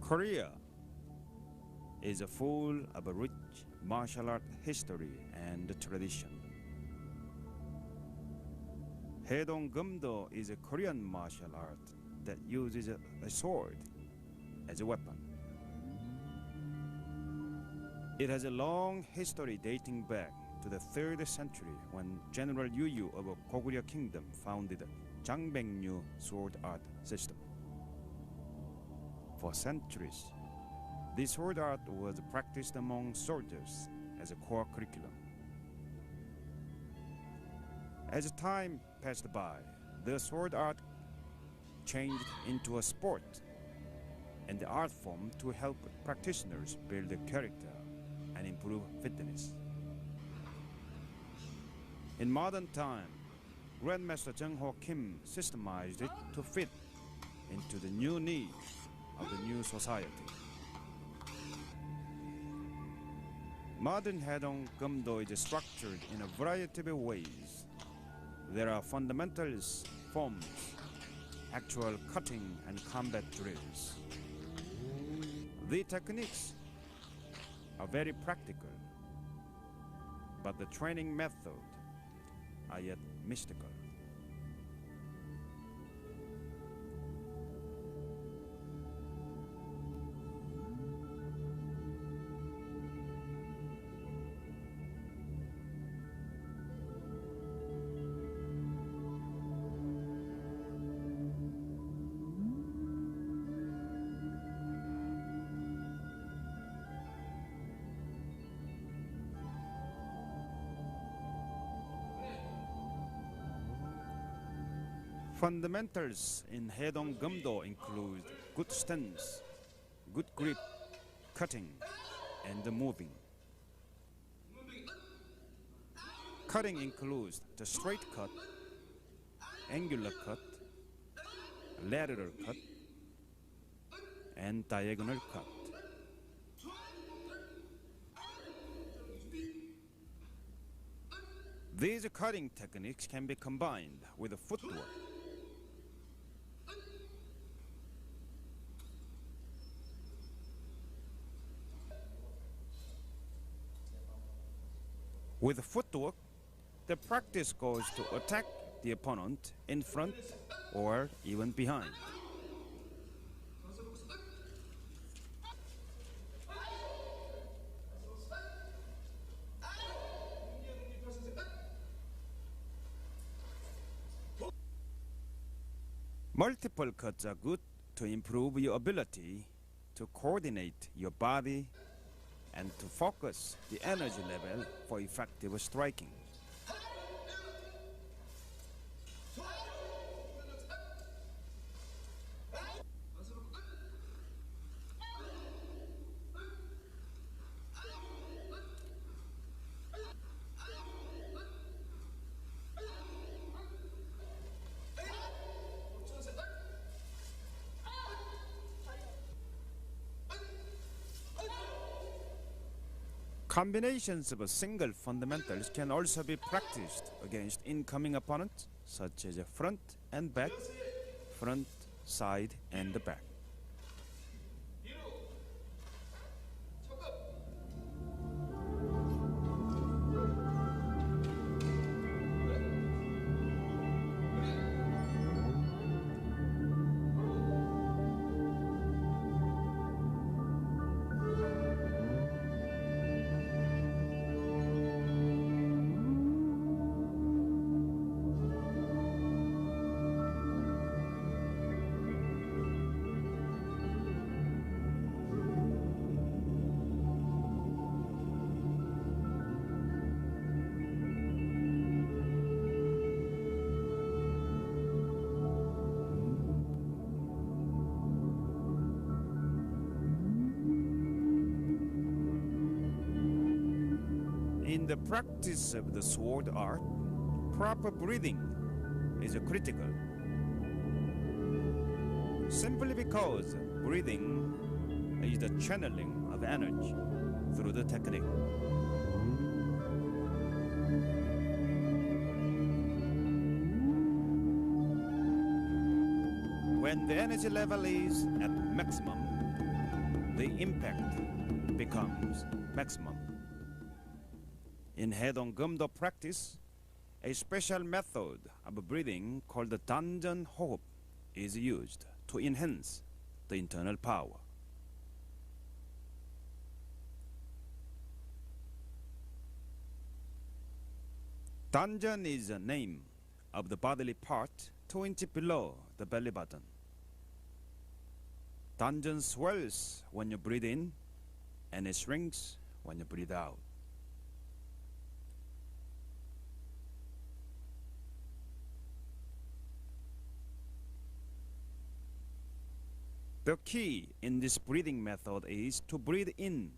Korea is full of a rich martial art history and tradition. Haedong Gumdo is a Korean martial art that uses a sword as a weapon. It has a long history dating back to the 3rd century when General Yu Yu of Goguryeo Kingdom founded Jangbeknyu sword art system. For centuries, this sword art was practiced among soldiers as a core curriculum. As time passed by, the sword art changed into a sport and the art form to help practitioners build character and improve fitness. In modern time, Grandmaster Jung Ho Kim systemized it to fit into the new needs of the new society. Modern Haedong Gumdo is structured in a variety of ways. There are fundamentals, forms, actual cutting and combat drills. The techniques are very practical, but the training method are yet mystical. Fundamentals in Haedong Gumdo include good stance, good grip, cutting, and moving. Cutting includes the straight cut, angular cut, lateral cut, and diagonal cut. These cutting techniques can be combined with footwork. With footwork, the practice goes to attack the opponent in front or even behind. Multiple cuts are good to improve your ability to coordinate your body and to focus the energy level for effective striking. Combinations of single fundamentals can also be practiced against incoming opponents, such as front and back, front, side, and back. In the practice of the sword art, proper breathing is critical. Simply because breathing is the channeling of energy through the technique. When the energy level is at maximum, the impact becomes maximum. In head-on Geumdo practice, a special method of breathing called the Danjeon Hoop is used to enhance the internal power. Danjeon is a name of the bodily part 2 inches below the belly button. Danjeon swells when you breathe in and it shrinks when you breathe out. The key in this breathing method is to breathe in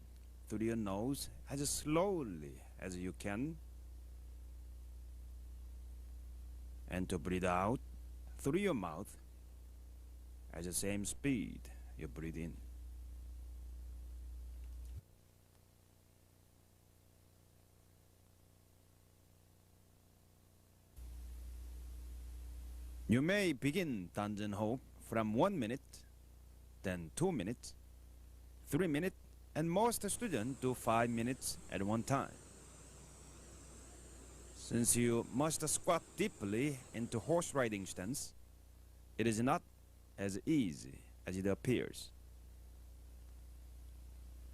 through your nose as slowly as you can, and to breathe out through your mouth at the same speed you breathe in. You may begin Danjeon Hoop from 1 minute, then 2 minutes, 3 minutes, and most students do 5 minutes at one time. Since you must squat deeply into horse riding stance, it is not as easy as it appears.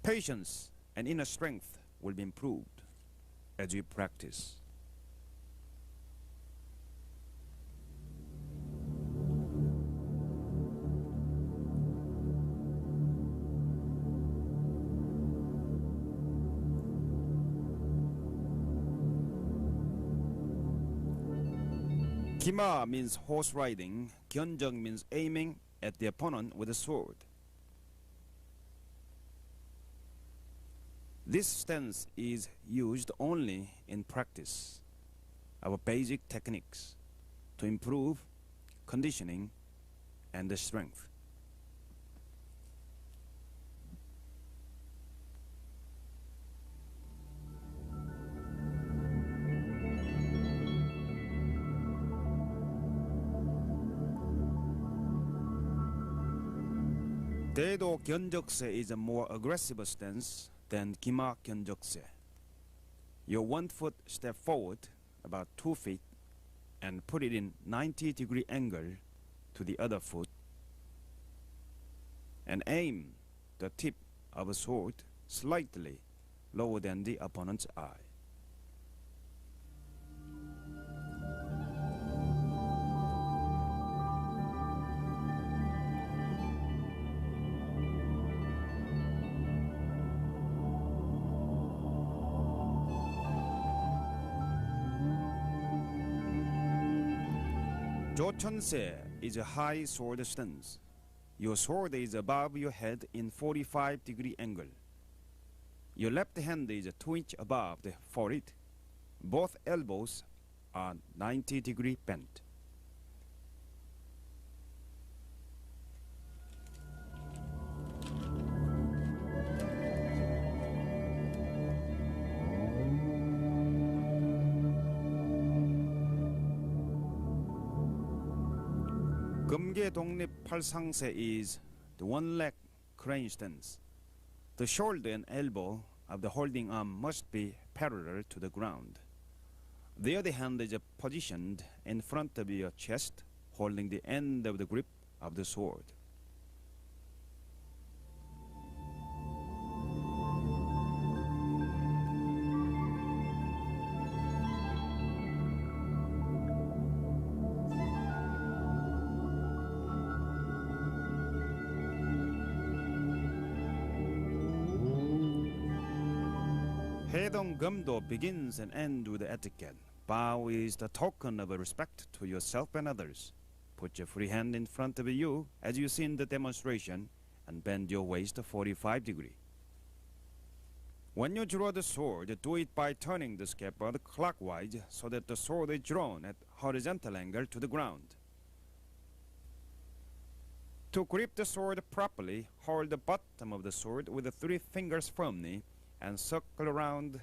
Patience and inner strength will be improved as you practice. Gima means horse riding, Gyeonjeong means aiming at the opponent with a sword. This stance is used only in practice of basic techniques to improve conditioning and the strength. Daedo Gyeonjeokse is a more aggressive stance than Gima Gyeonjeokse. Your 1 foot step forward about 2 feet and put it in 90-degree angle to the other foot and aim the tip of a sword slightly lower than the opponent's eye. Jocheonse is a high sword stance. Your sword is above your head in 45-degree angle. Your left hand is 2 inches above the forehead. Both elbows are 90-degree bent. Geumge Dongnip Palsangse is the one-leg crane stance. The shoulder and elbow of the holding arm must be parallel to the ground. The other hand is positioned in front of your chest, holding the end of the grip of the sword. Head-on Geumdo begins and ends with etiquette. Bow is the token of respect to yourself and others. Put your free hand in front of you as you see in the demonstration and bend your waist 45 degrees. When you draw the sword, do it by turning the scabbard clockwise so that the sword is drawn at horizontal angle to the ground. To grip the sword properly, hold the bottom of the sword with the 3 fingers firmly and circle around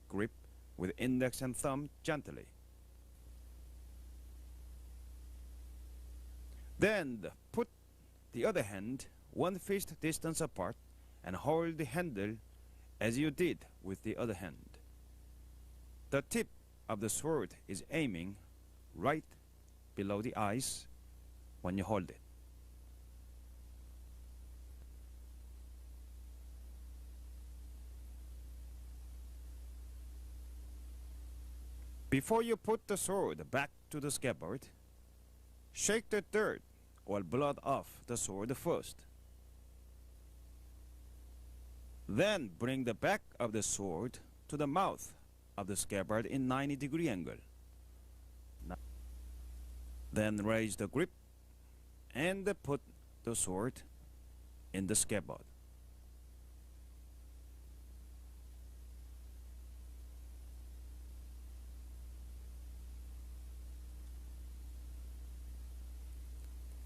grip with index and thumb gently. Then put the other hand 1 fist distance apart and hold the handle as you did with the other hand. The tip of the sword is aiming right below the eyes when you hold it. Before you put the sword back to the scabbard, shake the dirt or blood off the sword first. Then bring the back of the sword to the mouth of the scabbard in 90-degree angle. Then raise the grip and put the sword in the scabbard.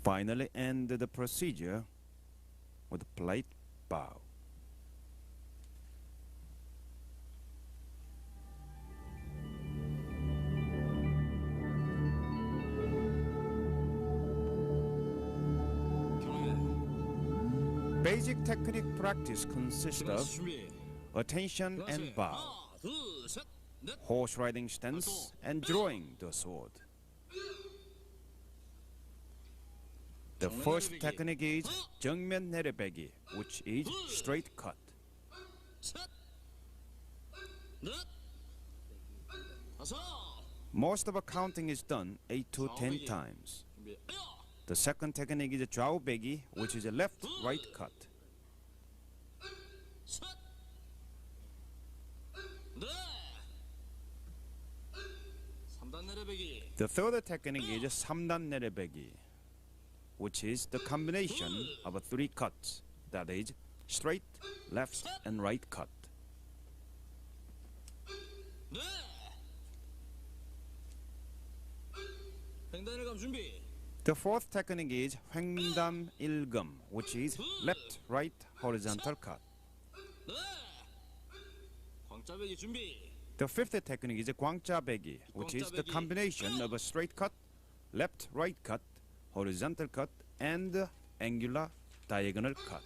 Finally, end the procedure with a polite bow. Basic technique practice consists of attention and bow, horse riding stance, and drawing the sword. The first technique is 정면 내려배기, which is straight cut. Most of the counting is done 8 to 10 times. The second technique is 좌우배기, which is a left-right cut. The third technique is 3단 내려배기, which is the combination of 3 cuts, that is, straight, left, and right cut. The fourth technique is 횡단 일금, which is left, right, horizontal cut. The fifth technique is 광자배기, which is the combination of a straight cut, left, right cut, horizontal cut, and angular diagonal cut.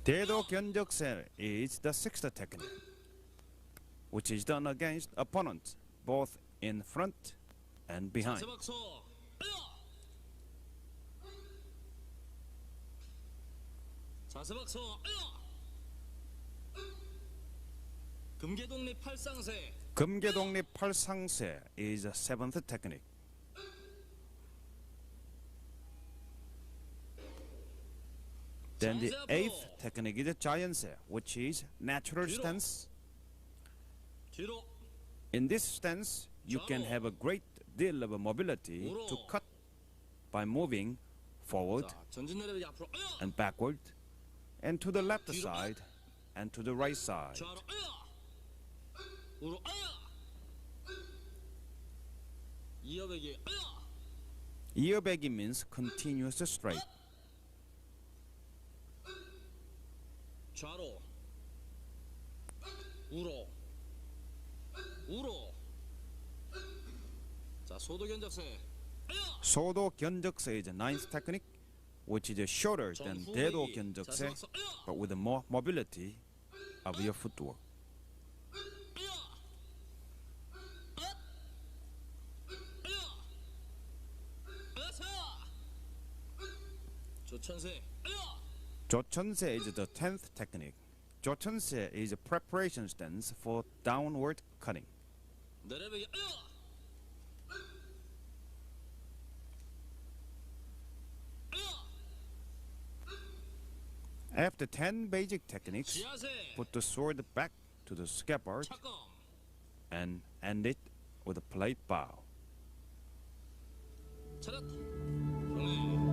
대도견적세 is the sixth technique, which is done against opponents both in front and behind. 금계독립 팔상세 is the seventh technique. Then the eighth technique is 자연세, which is natural stance. In this stance, you can have a great deal of mobility to cut by moving forward and backward, and to the left side and to the right side. 이어배기 means continuous straight. 좌로, 우로, 우로. 자, 소도견적세. 소도견적세 is the ninth technique, which is shorter than 대도견적세, but with more mobility of your footwork. 조천세. 조천세 is the 10th technique. 조천세 is a preparation stance for downward cutting. 내려배기. After 10 basic techniques, 지하세. put the sword back to the scabbard 착검. and end it with a polite bow. 차렷. 경례.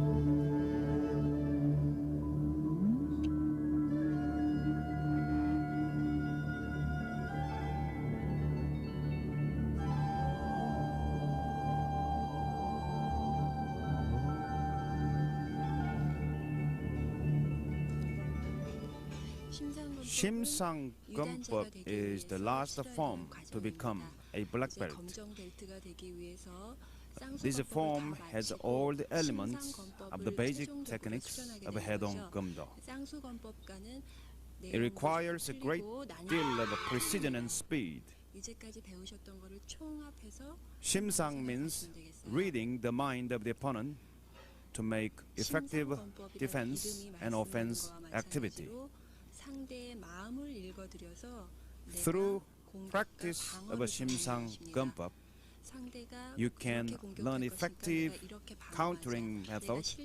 심상검법 is the last form to become a black belt. This form has all the elements of the basic techniques of 해동검도. It requires a great deal of precision and speed. 심상 means reading the mind of the opponent to make effective defense and offense activity. Through practice of a 심상검법, you can learn effective countering methods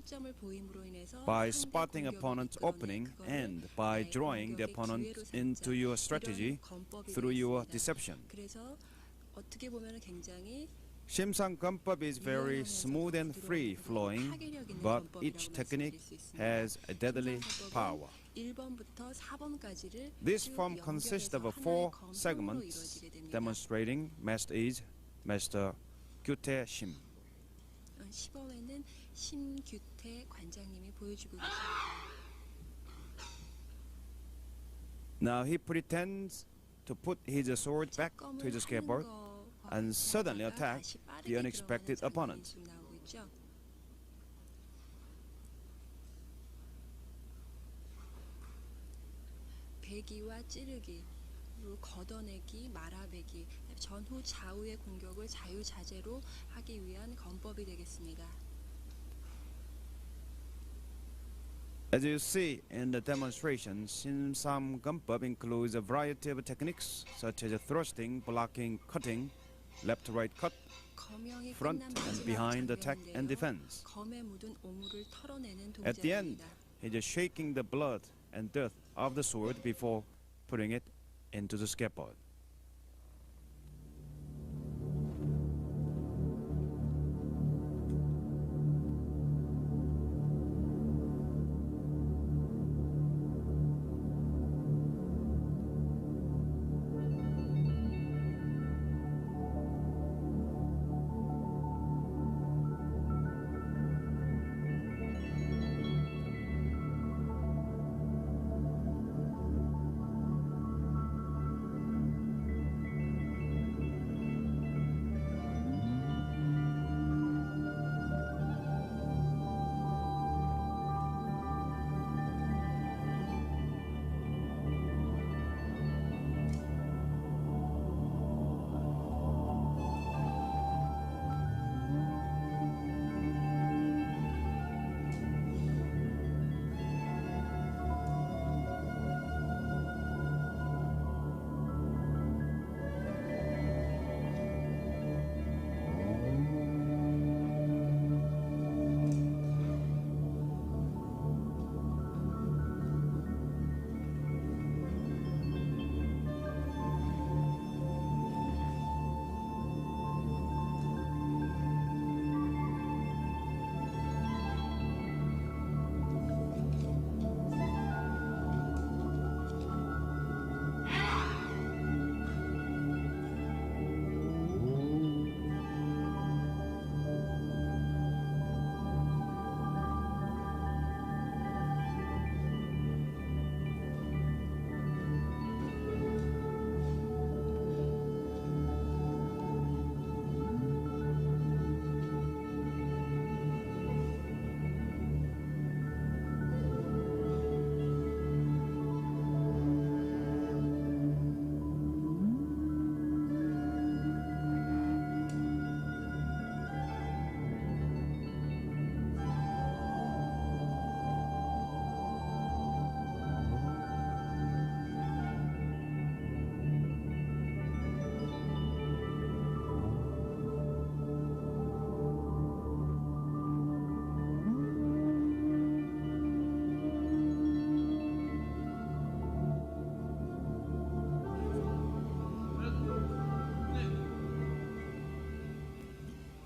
by spotting opponent's opening and by drawing the opponent into your strategy through your deception. 심상검법 is very smooth and free-flowing, but each technique has a deadly power. This form consists of 4 segments demonstrating master is Master 규태 심. 시범에는 심규태 관장님이 보여주고 계십니다. Now he pretends to put his sword back to his scabbard and suddenly attack the unexpected opponent. 배기와 찌르기, 그리고 걷어내기, 말아배기, 전후 좌우의 공격을 자유자재로 하기 위한 검법이 되겠습니다. As you see in the demonstration, 심상검법 includes a variety of techniques such as thrusting, blocking, cutting, left-right cut, front and behind attack and defense. 검에 묻은 오물을 털어내는 At the end, 동작입니다. he is shaking the blood and dirt of the sword before putting it into the scabbard.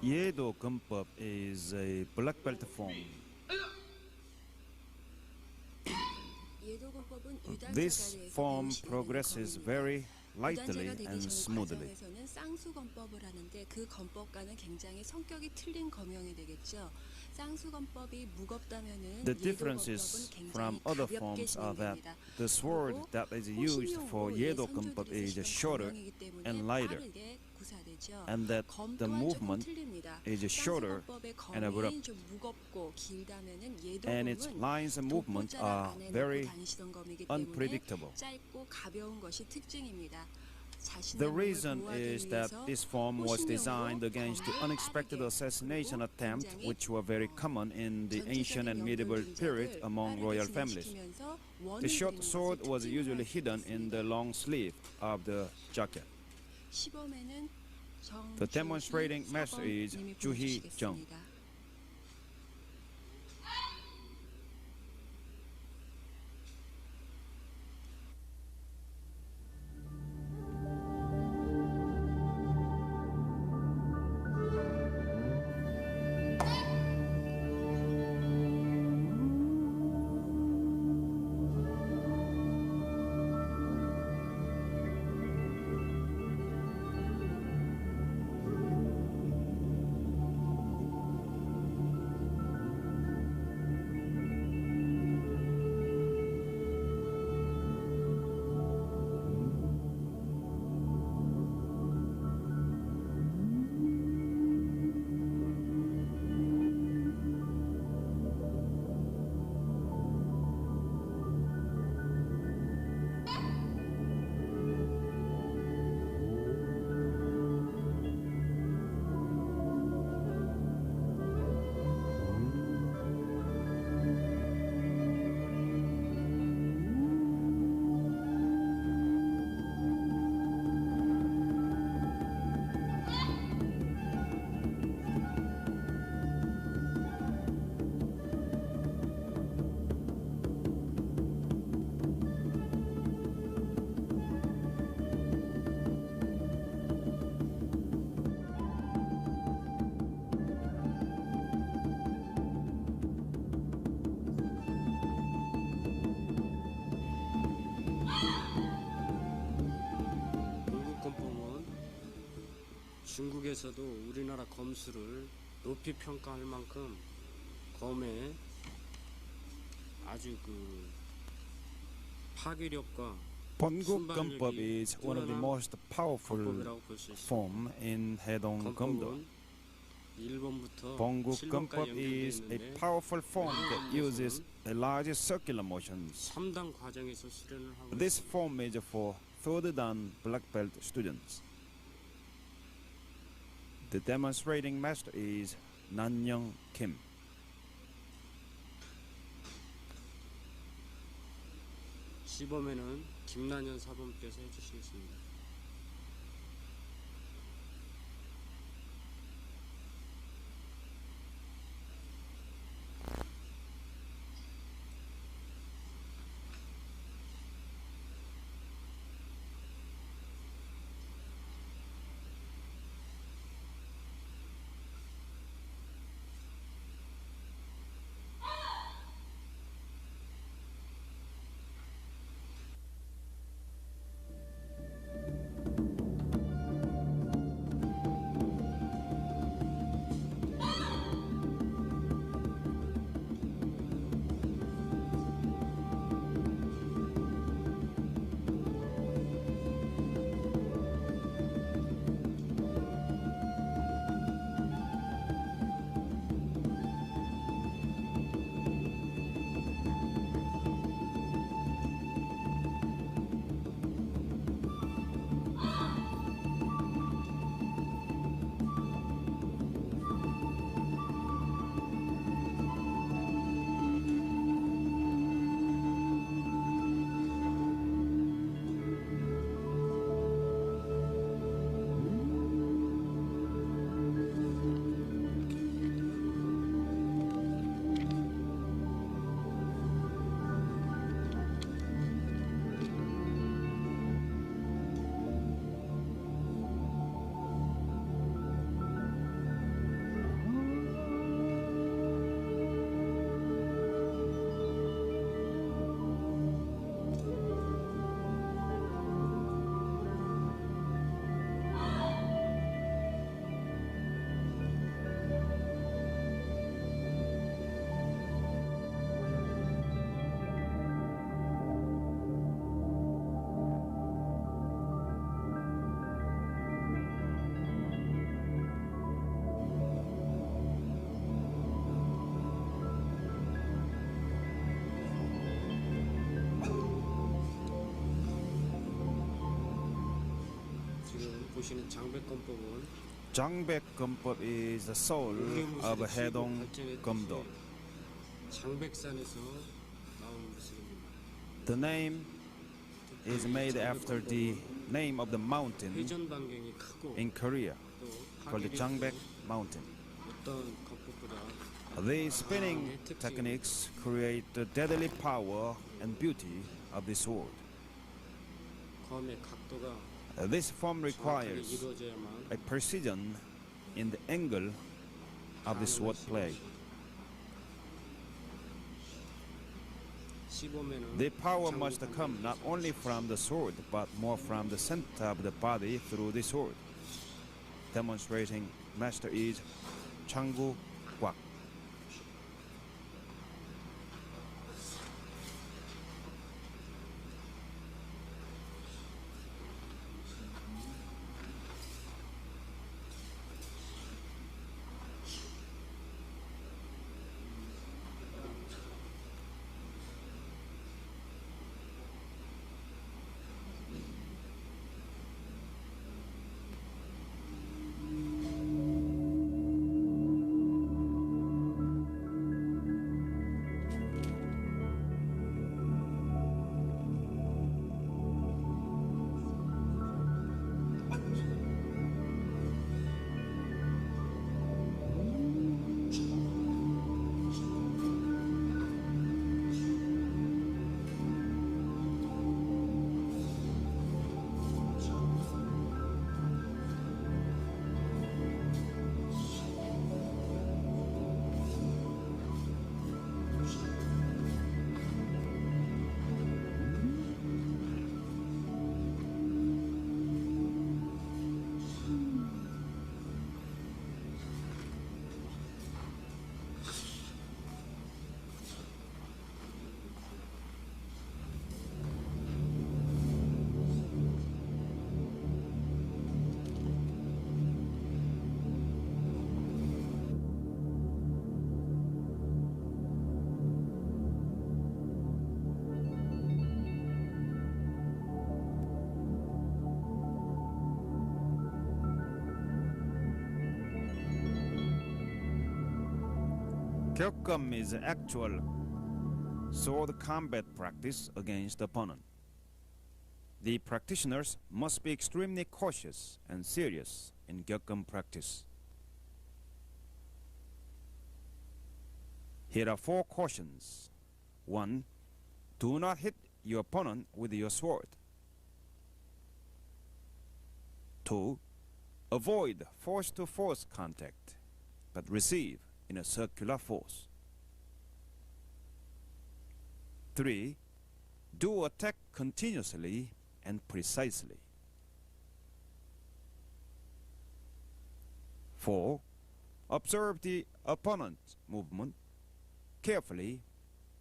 Yedo Gumpup is a black belt form. This form progresses very lightly 무단죄가 되기 and 전 smoothly. 과정에서는 쌍수검법을 하는데 그 검법과는 굉장히 성격이 틀린 검형이 되겠죠. 쌍수검법이 무겁다면은 The differences from other forms are that the sword that is used for Yedo Gumpop is shorter and lighter, and that the movement is shorter and abrupt, and its lines and movements are very unpredictable. 짧고 가벼운 것이 특징입니다. The reason is that this form was designed against the unexpected assassination attempts, which were very common in the ancient and medieval period among royal families. The short sword was usually hidden in the long sleeve of the jacket. The demonstrating master is Juhi Jung. 중국에서도 우리나라 검수를 높이 평가할 만큼 검의 아주 그 파괴력과 Bonguk Gumpop is one of the most powerful 검법이라고 볼 수 있습니다. form in Haedong Gumdo. 검법은 1번부터 Bonguk 7번까지 Gumpop is a 연결되어 powerful form that uses a large circular motions. 3단 과정에서 수련을 하고 This 있습니다. form is for third dan black belt students. The demonstrating master is Nanyang Kim. 시범에는 김난현 사범께서 해주시겠습니다. 보시는 장백검법은 장백검법 is the soul of 우리무술의 최고 해동 발전의 검도. 뜻이 장백산에서 나온 무술입니다. The name is made after the name of the mountain 회전 반경이 크고 in Korea 또 called the 파괴력도 Jangbek Mountain. 어떤 검법보다 These spinning techniques create the deadly power and beauty of the sword. 검의 각도가 This form 정확하게 requires 이루어져야만 a precision in the angle of the sword play. 15면은 The power must come not only from the sword but more from the center of the body through the sword. Demonstrating master is Changu Kwak. Gyeokgam is actual sword combat practice against the opponent. The practitioners must be extremely cautious and serious in Gyeokgam practice. Here are 4 cautions. 1. Do not hit your opponent with your sword. 2. Avoid force-to-force contact, but receive in a circular force. 3. Do attack continuously and precisely. 4. Observe the opponent's movement carefully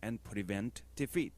and prevent defeat.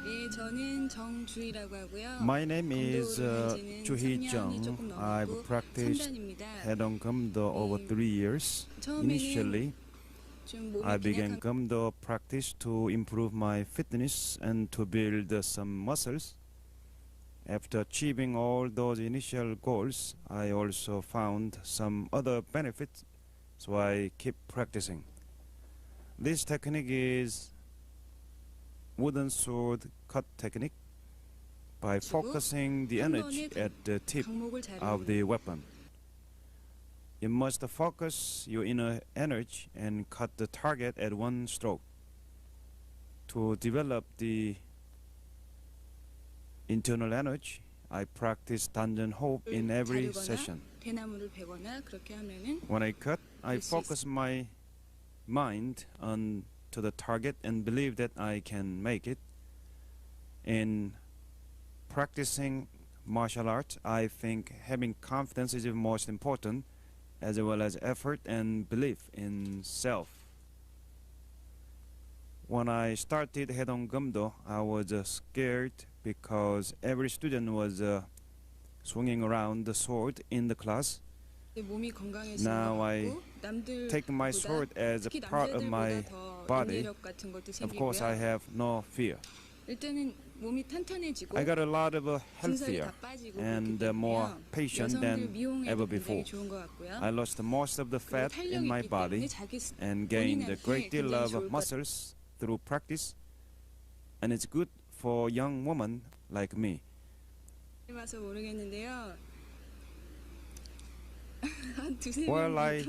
예, 저는 정주희라고 하고요. My name is 검도를 한 지는 Joo 3년이 Jung. 조금 I've 넘었고 practiced 3단입니다. Haedong Gumdo over 3 years. 처음에는 Initially, 좀 몸이 I began 빈약한 Gumdo practice to improve my fitness and to build some muscles. After achieving all those initial goals, I also found some other benefits, so I keep practicing. This technique is wooden sword cut technique by focusing the energy at the tip 강목을 잘 of the weapon. You must focus your inner energy and cut the target at one stroke. To develop the internal energy, I practice Danjan Hope in every 자르거나 session. 대나무를 베거나 그렇게 하면은 When I cut, I This is- focus my mind on to the target and believe that I can make it. In practicing martial arts, I think having confidence is the most important, as well as effort and belief in self. When I started Haedong Gumdo, I was scared because every student was swinging around the sword in the class. 몸이 건강해지는 Now 것 I 같고 남들 Take my sword as a 특히 part of my 남자들보다 더 body. 영리력 같은 것도 Of course, I 생기고요. have no fear. 일단은 몸이 탄탄해지고 I got a lot of 증상이 healthier 다 빠지고 and 그렇기 more 때문에요. patient 여성들 than 미용에도 ever 굉장히 before. 좋은 것 같고요. I lost most of the 그리고 fat in 탄력이 my 있기 body 때문에 자기 and gained a 본인한테 great deal 굉장히 of 좋을 것 muscles through practice, and it's good for young women like me. 와서 모르겠는데요. 한 두세 Well, 명 I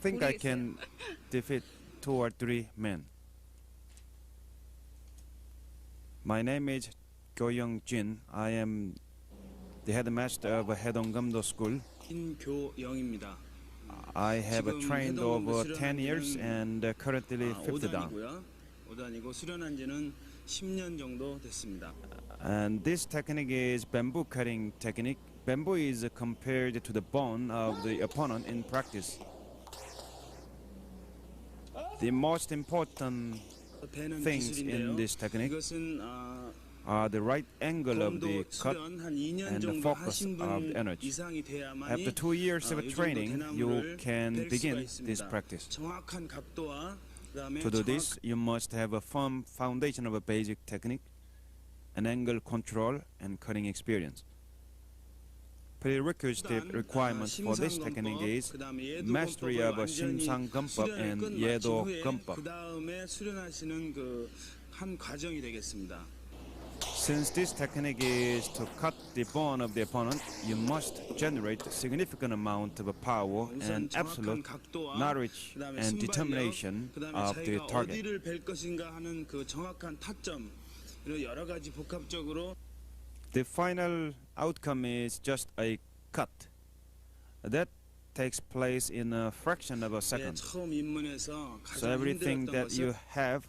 think I can defeat 2 or 3 men. My name is Goyoung Jin. I am the headmaster of Haedong Gumdo School. 김교영입니다. I have 지금 trained 해동 over 수련한 10 years 지는 and currently 5th dan. 5단이고요. 5단이고 수련한 지는 10년 정도 됐습니다. And this technique is bamboo cutting technique. Bamboo is compared to the bone of the opponent in practice. The most important 배는 things 기술인데요. in this technique 이것은 are the right angle of the 검도 cut 수련 한 2년 and the 정도 focus 하신 of 분 the energy. 이상이 돼야만이 After 2 years of 이 정도 training, you 대나무를 can 벨 수가 begin 있습니다. this practice. 정확한 각도와 그다음에 To do this, you must have a firm foundation of a basic technique, an angle control, and cutting experience. Prerequisite requirements for this technique is mastery of 심상검법 and 예도검법. 그 다음에 수련하시는 그 한 과정이 되겠습니다. Since this technique is to cut the bone of the opponent, you must generate significant amount of power 우선 and 정확한 absolute 각도와 knowledge 그다음에 and 순발력, determination 그다음에 of the 자기가 target. 어디를 벨 것인가 하는 그 정확한 타점 이런 여러 가지 복합적으로 The final outcome is just a cut. That takes place in a fraction of a second. 처음 입문해서 So 가장 everything 힘들었던 that you 것은 have,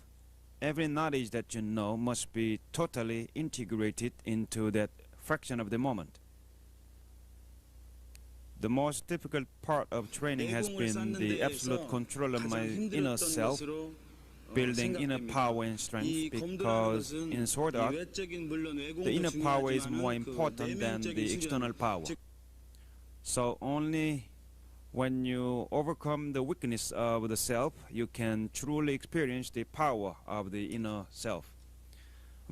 every knowledge that you know must be totally integrated into that fraction of the moment. The most difficult part of training has 내공을 been 쌓는 the 데에서 absolute control of my 가장 inner 힘들었던 self, 것으로 building inner 생각됩니다. power and strength, 이 검도라는 because 것은 in sword 이 art, 외적인 물론 외공도 the inner power is 중요하지만은 more 그 important than 내면적인 the 수련, external power. 즉 So only when you overcome the weakness of the self, you can truly experience the power of the inner self.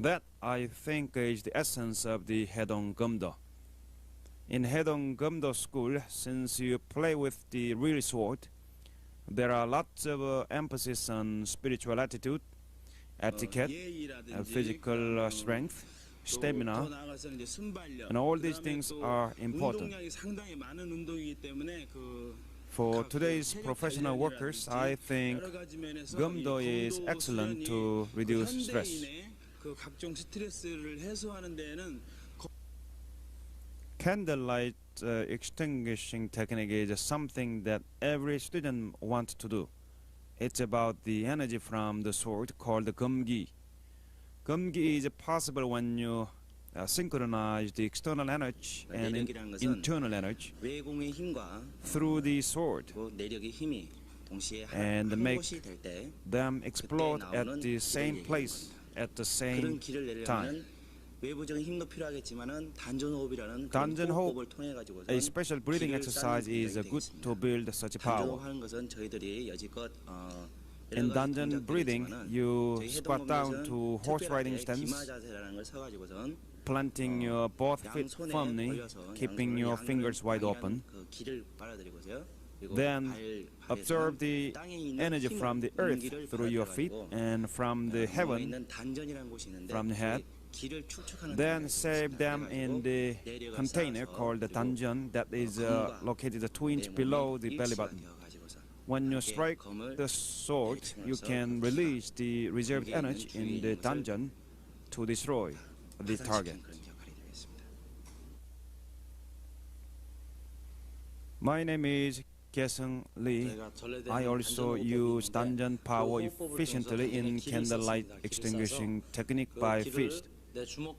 That, I think, is the essence of the Hedong Gumdo. In Hedong Gumdo school, since you play with the real sword, there are lots of emphasis on spiritual attitude, etiquette, physical strength, stamina, and all these things are important. For today's professional workers, I think Gumdo is excellent to reduce stress. Candlelight extinguishing technique is something that every student wants to do. It's about the energy from the sword called Gumgi. Gumgi is possible when you synchronize the external energy and internal energy 외공의 힘과 through the sword 그 내력의 힘이 동시에 and 한 make 곳이 될 때 them explode at the same place at the same 그런 길을 time. 내려면 외부적인 힘도 필요하겠지만 단전 호흡이라는 단전 그런 호흡, 호흡을 통해 가지고 A special breathing exercise is good to build such 단전 power. 호흡하는 것은 저희들이 여지껏 In dungeon breathing, you squat down to horse riding stance, 기마 자세라는 걸 써가지고선 planting your both feet 양손에 firmly, 걸려서 keeping 양손을 your fingers wide 방향 open. 그 길을 빨아들이고서요. 그리고 Then 발에서는 observe the 땅에 있는 energy 힘을, from the earth 공기를 through your feet 받아들여가지고 and from the 몸에 heaven. 있는 단전이라는 곳이 있는데 from the head. 길을 축축하는 Then 단전이 save them 있습니다. in the 내려가 container 쌓아서 called the 그리고 dungeon that is 검과 located 2 inch 내 몸이 below the belly 일치가 button. 되어가지고서 When you 함께 strike 검을 the sword, you 내리치면서 can 그 release the reserved 공기에 있는 energy 기운이 in the 있는 것을 dungeon to destroy the 파산시키는 target. 그런 역할이 되겠습니다. My name is Kye-seung Lee. 저희가 전래되는 I also 단전 use 호흡법이 dungeon 있는데 power 그 호흡법을 efficiently 통해서 in 단전에 길을 candlelight 쐈습니다. 길을 extinguishing 쏴서 technique 그 by 길을 fist. 내 주먹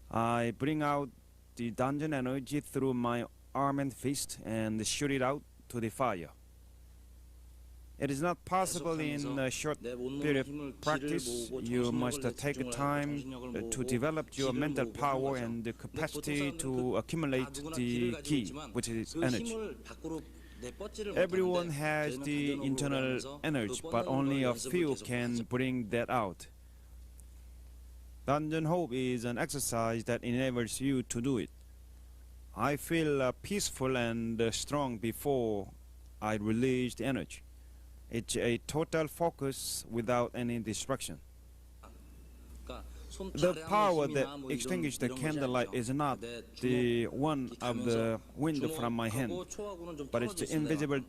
I bring out the dungeon energy through my arm and fist and shoot it out to the fire. It is not possible in a short 내 온몸의 period 힘을 of practice. 길을 모으고 You 정신력을 must take 집중을 하고 time 정신력을 to 모으고 develop your 길을 mental 모으고 power 하는 and the 거죠. capacity 근데 보통 to 사람들은 accumulate 다 누구나 the 길을 가지고 key, 있지만 which is 그 energy. 힘을 밖으로 내뻗지를 Everyone 못하는데 has 저희는 the 단전 호흡을 internal 하면서 energy, 그 but 뻗는 only 걸 a 연습을 few 계속 can 하죠. bring that out. Dungeon hope is an exercise that enables you to do it. I feel peaceful and strong before I release the energy. It's a total focus without any distraction. 그러니까 손 The 발에 power 하는 that 힘이나 뭐 extinguishes the 이런 것이 candlelight 아니죠. is not 내 주먹 the one of the wind from my hand, 주먹하고 초하고는 좀 but it's the 떨어져 있습니다. invisible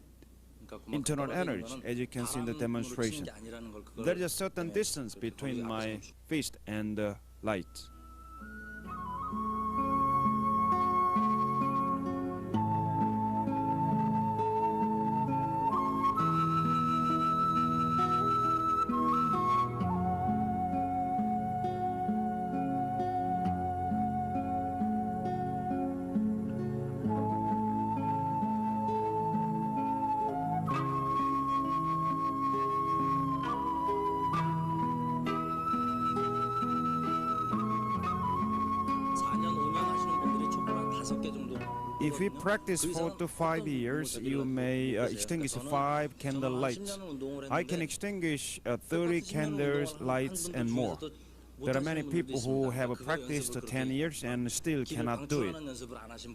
그러니까 그만큼 internal 떨어져 있는 energy, 거는 as you can see in the 바람으로 치는 demonstration. 게 아니라는 걸 그걸 There is a certain 네, distance 그렇게 between 거기 my 앞에서 fist and the light. If you practice 4 to 5 years, you may extinguish 5 candle lights. I can extinguish 30 candles lights and more. There are many people who have practiced 10 years and still cannot do it.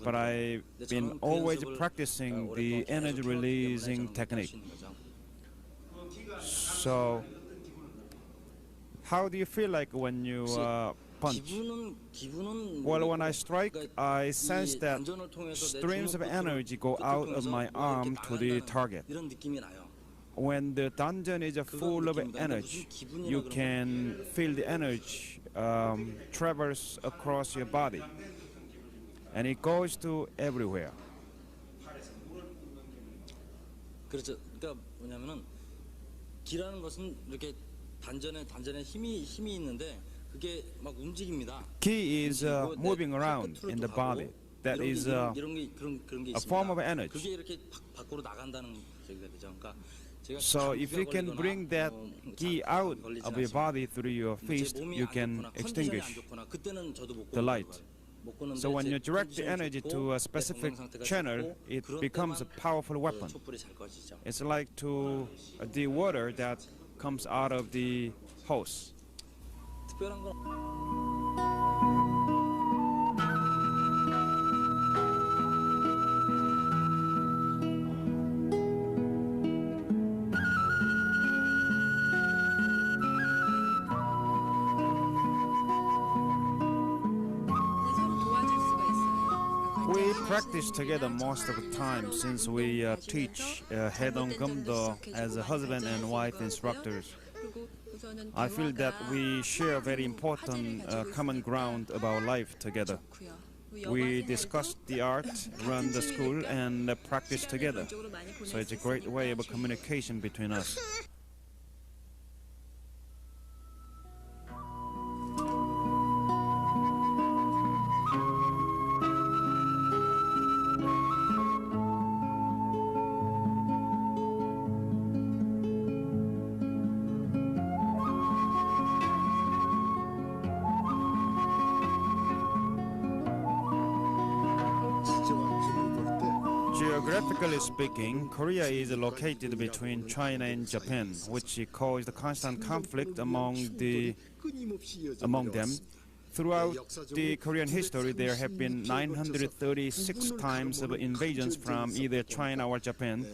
But I've been always practicing the energy releasing technique. So, how do you feel like when you punch? Well, when I strike, I sense that streams of energy go out of my arm to the target. When the dungeon is full of energy, you can feel the energy traverse across your body, and it goes to everywhere. 그렇죠. 그러니까 뭐냐면은 기라는 것은 이렇게 단전에 힘이 있는데 그게 막 움직입니다. Ki is moving around in the body. That is a form of energy. 그게 이렇게 밖으로 나간다는 얘기가 되죠. 그러니까 So if you can bring that ki out of your body through your fist, you can extinguish the light. So when you direct the energy to a specific channel, it becomes a powerful weapon. It's like to the water that comes out of the hose. 특별한 건 practice together most of the time since we teach Haedong Geumdo as a husband and wife instructors. I feel that we share very important common ground about life together. We discuss the art, run the school, and practice together. So it's a great way of communication between us. Geographically speaking, Korea is located between China and Japan, which caused constant conflict among them. Throughout the Korean history, there have been 936 times of invasions from either China or Japan.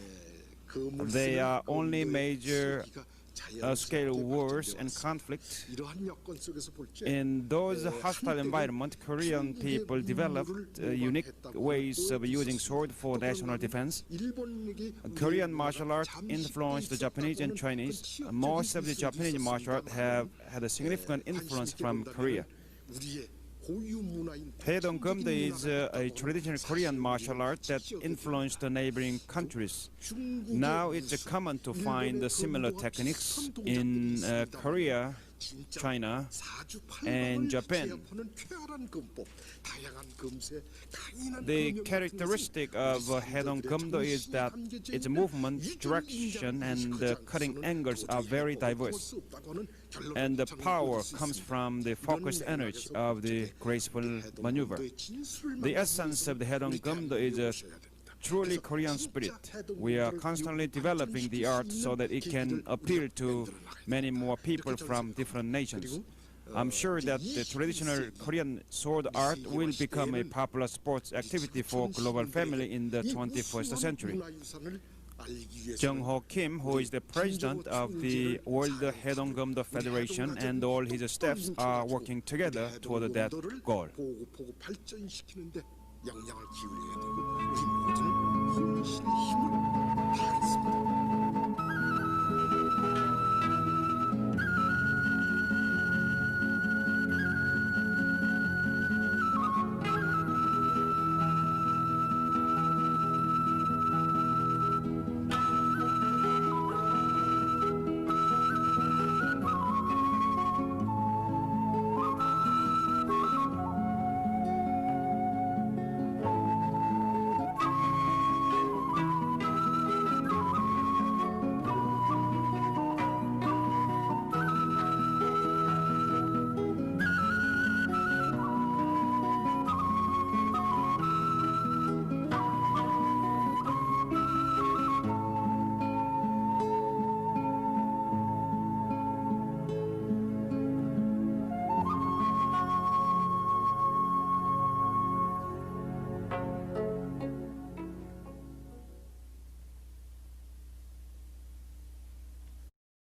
They are only major scale wars and conflict. In those hostile environments, Korean people developed unique ways of using sword for national defense. Korean martial art influenced the Japanese and Chinese. Most of the Japanese martial art have had a significant influence from Korea. Haedong Geumdo is a traditional Korean martial art that influenced the neighboring countries. Now it's common to find similar techniques in Korea, China, and Japan. The characteristic of Haedong Geumdo is that its movement, direction, and the cutting angles are very diverse. And the power comes from the focused energy of the graceful maneuver. The essence of the Haedong Geumdo is a truly Korean spirit. We are constantly developing the art so that it can appeal to many more people from different nations. I'm sure that the traditional Korean sword art will become a popular sports activity for global family in the 21st century. Jung-ho Kim, who is the president of the World Haedong Geumdo Federation, and all his staffs are working together toward that goal. 영향을 기울여야 되고 우리 모두는 혼신의 힘을 다하겠습니다.